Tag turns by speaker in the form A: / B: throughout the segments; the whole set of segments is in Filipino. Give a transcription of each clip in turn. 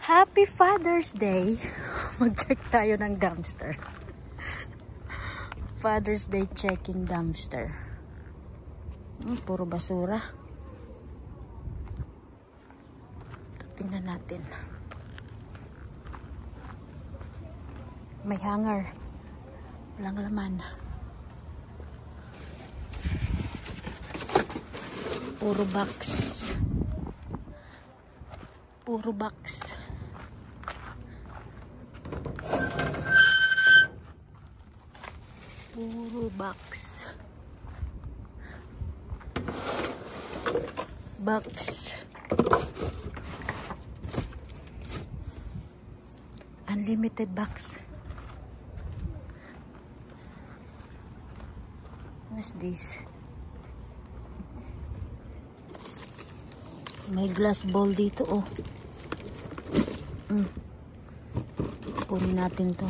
A: Happy Father's Day! Mag-check tayo ng dumpster. Father's Day checking dumpster. Puro basura. Tingnan natin. May hanger. Walang laman. Puro box. Puro box. Puro box. Box. Unlimited box. What's this? May glass bowl dito, oh. Kunin natin to.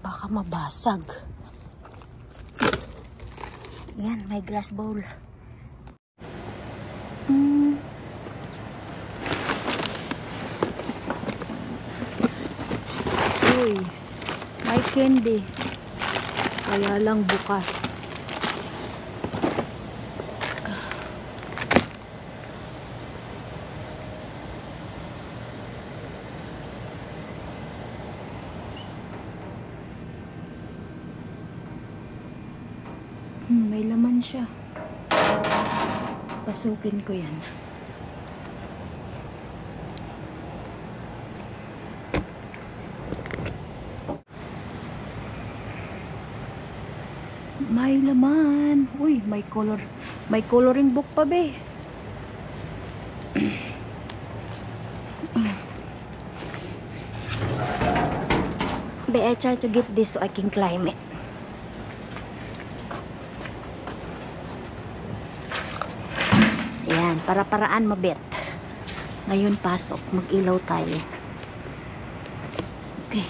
A: Baka mabasag. Yan, may glass bowl. Uy, may candy. Kaya lang bukas. May laman siya. Pasukin ko yan. May laman. Uy, may color. May coloring book pa, be. Be, I try to get this so I can climb it. Ayan, para-paraan mabit. Ngayon pasok, mag-ilaw tayo. Okay.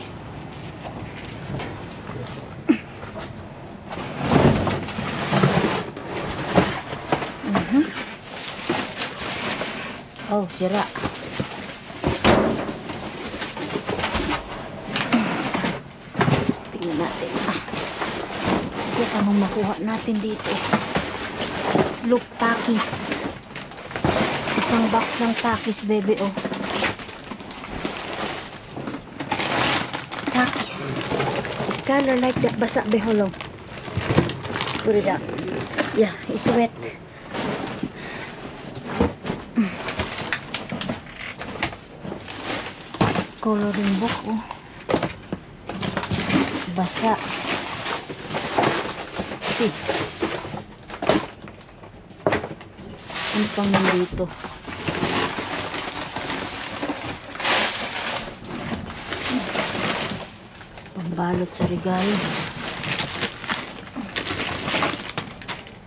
A: Oh, sira. Tingnan natin. Kung anong makuha natin dito. Look, takis. Isang box ng takis, baby, oh. Takis. It's color like that. Basa, beholo. Put it up. Yeah, it's wet. Coloring book, oh. Basa. See. Ano pang nandito? Pambalot sa regalo.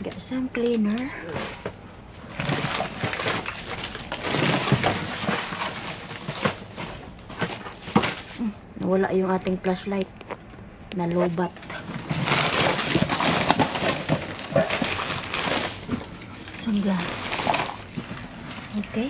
A: Got some cleaner. Wala yung ating flashlight na lobat. Sunglasses. Okay.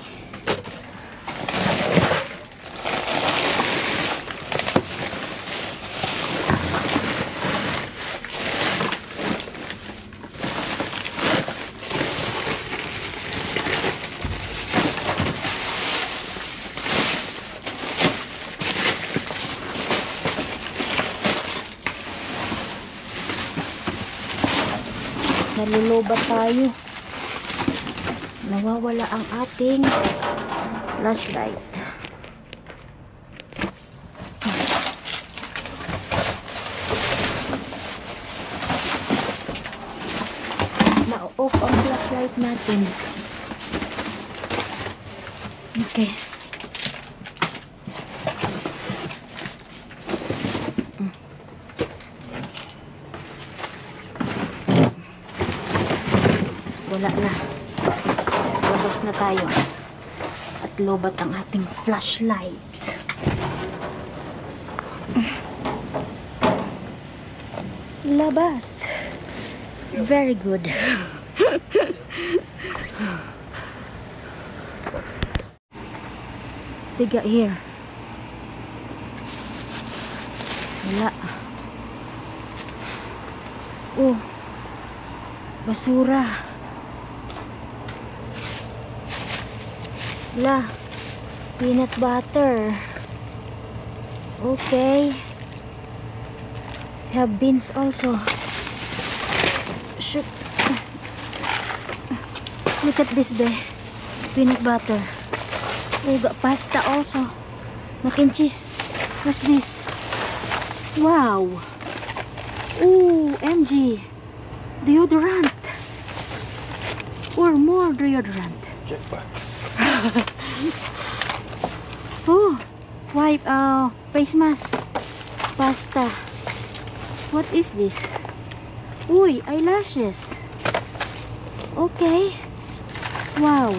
A: Nalulobat tayo. Nawawala ang ating flashlight. Na-off ang flashlight natin. Okay. Wala na. Labas na tayo. At lobat ang ating flashlight. Labas. Very good. Tiga here. Wala. Oh. Basura. Wala. Peanut butter. Okay. Have beans also. Shoot. Look at this, be. Peanut butter. Oh, got pasta also. Mac and cheese. What's this? Wow. Oh, MG. Deodorant. Or more deodorant.
B: Jackpot.
A: Oh, wipe. Face mask. Pasta. What is this? Uy, eyelashes. Okay. Wow.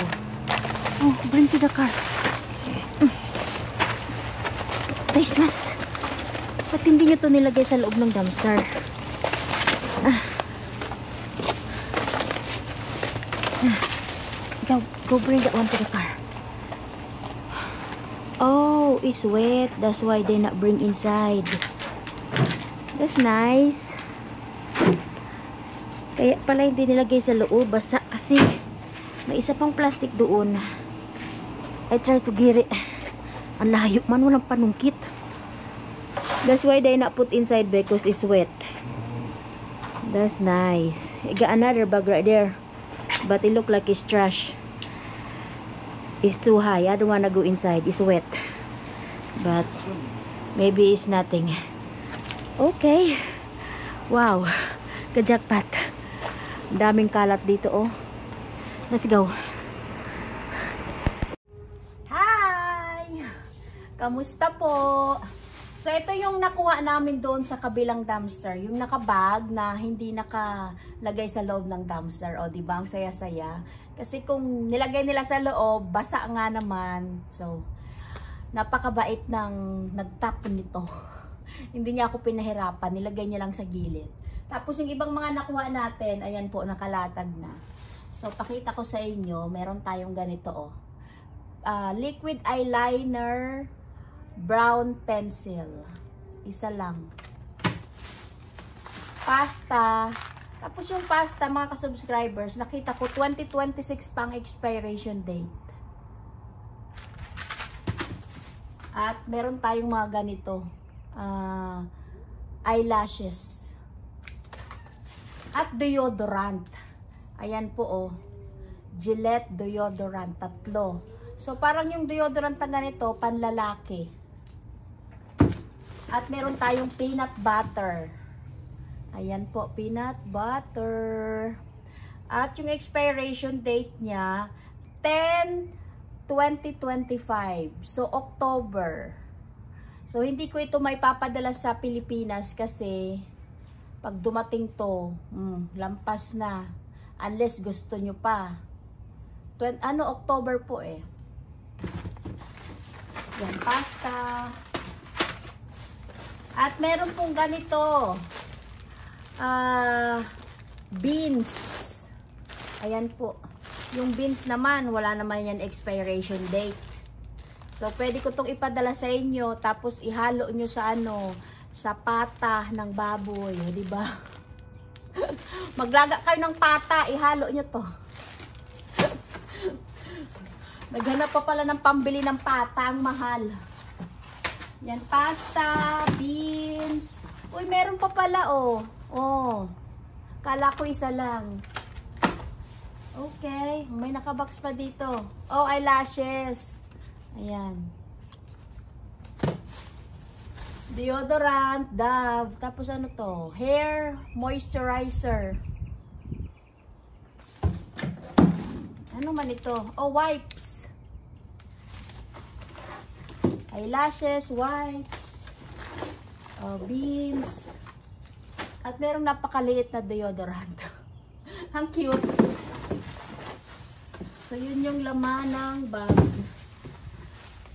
A: Oh, bring to the car. Face mask. Ba't hindi nyo to nilagay sa loob ng dumpster? Go bring that one to the car. Oh, it's wet. That's why they not bring inside. That's nice. Kaya pala hindi nilagay sa loob. Basa kasi may isa pang plastic doon. I try to get it. Ang layo man, walang panungkit. That's why they not put inside because it's wet. That's nice. I got another bag right there. But it look like it's trash. It's too high. I don't wanna go inside. It's wet. But maybe it's nothing. Okay. Wow. Kajakpat. Daming kalat dito, oh. Let's go. Hi! Kamusta po? So, ito yung nakuha namin doon sa kabilang dumpster. Yung nakabag na hindi nakalagay sa loob ng dumpster. O, diba? Ang saya-saya. Kasi kung nilagay nila sa loob, basa nga naman. So, napakabait ng nagtap nito. Hindi niya ako pinahirapan. Nilagay niya lang sa gilid. Tapos, yung ibang mga nakuha natin, ayan po, nakalatag na. So, pakita ko sa inyo, meron tayong ganito, oh. Liquid eyeliner, brown pencil. Isa lang. Pasta. Tapos yung pasta, mga ka-subscribers, nakita ko 2026 pang expiration date. At meron tayong mga ganito. Eyelashes. At deodorant. Ayan po, oh. Gillette deodorant, 3. So, parang yung deodorant na ganito, panlalaki. At meron tayong peanut butter. Ayan po, peanut butter. At yung expiration date niya, 10/2025. So, October. So, hindi ko ito maipapadala sa Pilipinas kasi pag dumating to, lampas na. Unless gusto nyo pa. October po eh. Yan, pasta. At meron pong ganito. Beans. Ayan po. Yung beans naman, wala naman yan expiration date. So, pwede ko itong ipadala sa inyo. Tapos, ihalo nyo sa sa pata ng baboy. Diba? Maglaga kayo ng pata, ihalo nyo to. Naghanap pa pala ng pambili ng pata, ang mahal. Yan, pasta, beans. Uy, meron pa pala, oh. Oh. Kala ko isa lang. Okay, may nakabox pa dito. Oh, eyelashes. Ayan. Deodorant, Dove. Tapos ano to? Hair moisturizer. Ano man ito? Oh, wipes. Eyelashes, wipes. Oh, beans. At merong napakaliit na deodorant. Ang cute. So, yun yung laman ng bag.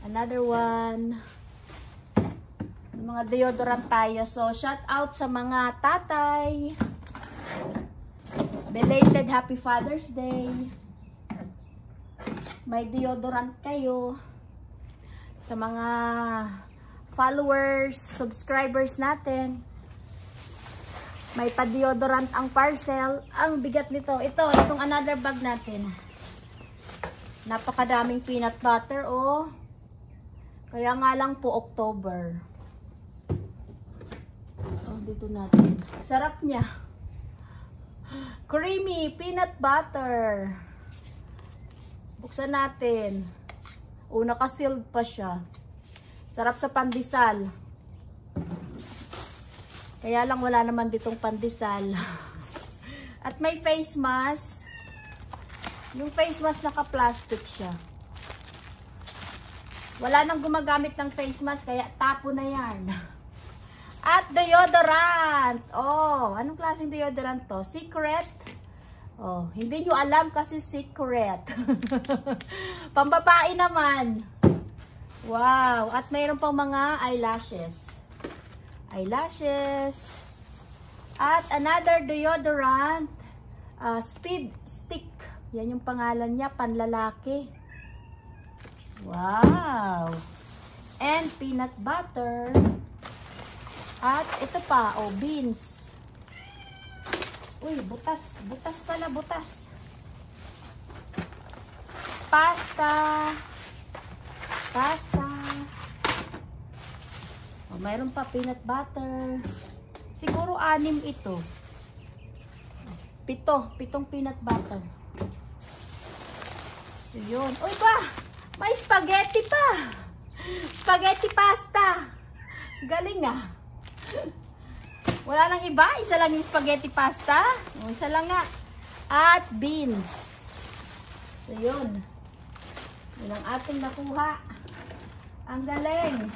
A: Another one. Mga deodorant tayo. So, shout out sa mga tatay. Belated Happy Father's Day. May deodorant kayo. Sa mga followers, subscribers natin. May pa-deodorant ang parcel. Ang bigat nito. Itong another bag natin. Napakadaming peanut butter, oh. Kaya nga lang po October. Oh, dito natin. Sarap niya. Creamy peanut butter. Buksan natin. Naka-sealed pa siya. Sarap sa pandesal. Kaya lang wala naman ditong pandesal. At may face mask. Yung face mask naka-plastic siya. Wala nang gumagamit ng face mask kaya tapo na yan. At deodorant. Oh, anong klaseng deodorant to? Secret. Oh, hindi nyo alam kasi secret. Pambabae naman. Wow. At mayroon pang mga eyelashes. Eyelashes. At another deodorant. Speed Stick. Yan yung pangalan niya. Panlalaki. Wow. And peanut butter. At ito pa. Oh, beans. Uy, butas. Butas pala, butas. Pasta. Pasta. Oh, mayroon pa peanut butter. Siguro 6 ito. 7 peanut butter. So, yun. Uy ba? May spaghetti pa. Spaghetti pasta. Galing ah. Wala nang iba. Isa lang yung spaghetti pasta. Isa lang nga. At beans. So, yun. Yun ang ating nakuha. Ang galing.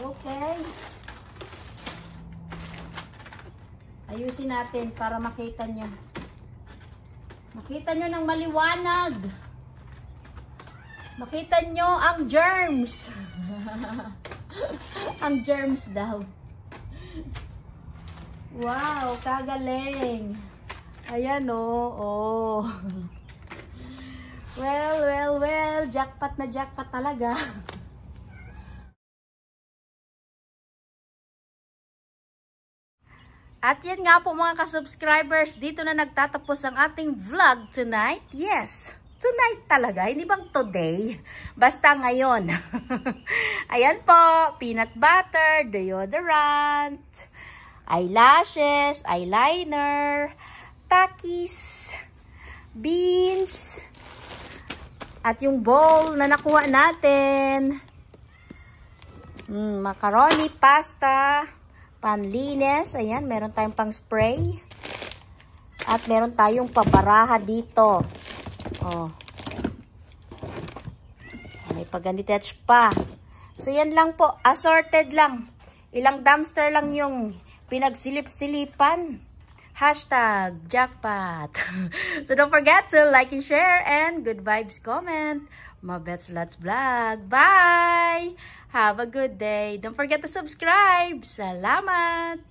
A: Okay. Ayusin natin para makita nyo. Makita nyo ng maliwanag. Makita nyo ang germs. Ang germs daw. Wow, kagaling. Ayan oh. Well, jackpot na jackpot talaga. At yan nga po mga ka-subscribers, dito na nagtatapos ang ating vlog tonight. Yes, tonight talaga, hindi bang today? Basta ngayon. Ayan po, peanut butter, deodorant, eyelashes, eyeliner, takis, beans, at yung bowl na nakuha natin. Macaroni, pasta, panlinis. Ayan, meron tayong pang spray. At meron tayong pabaraha dito. Oh. May paganitech pa. So, yan lang po. Assorted lang. Ilang dumpster lang yung pinagsilip-silipan. #jackpot. So, don't forget to like and share and good vibes comment. Mabets Lots Vlog. Bye! Have a good day. Don't forget to subscribe. Salamat!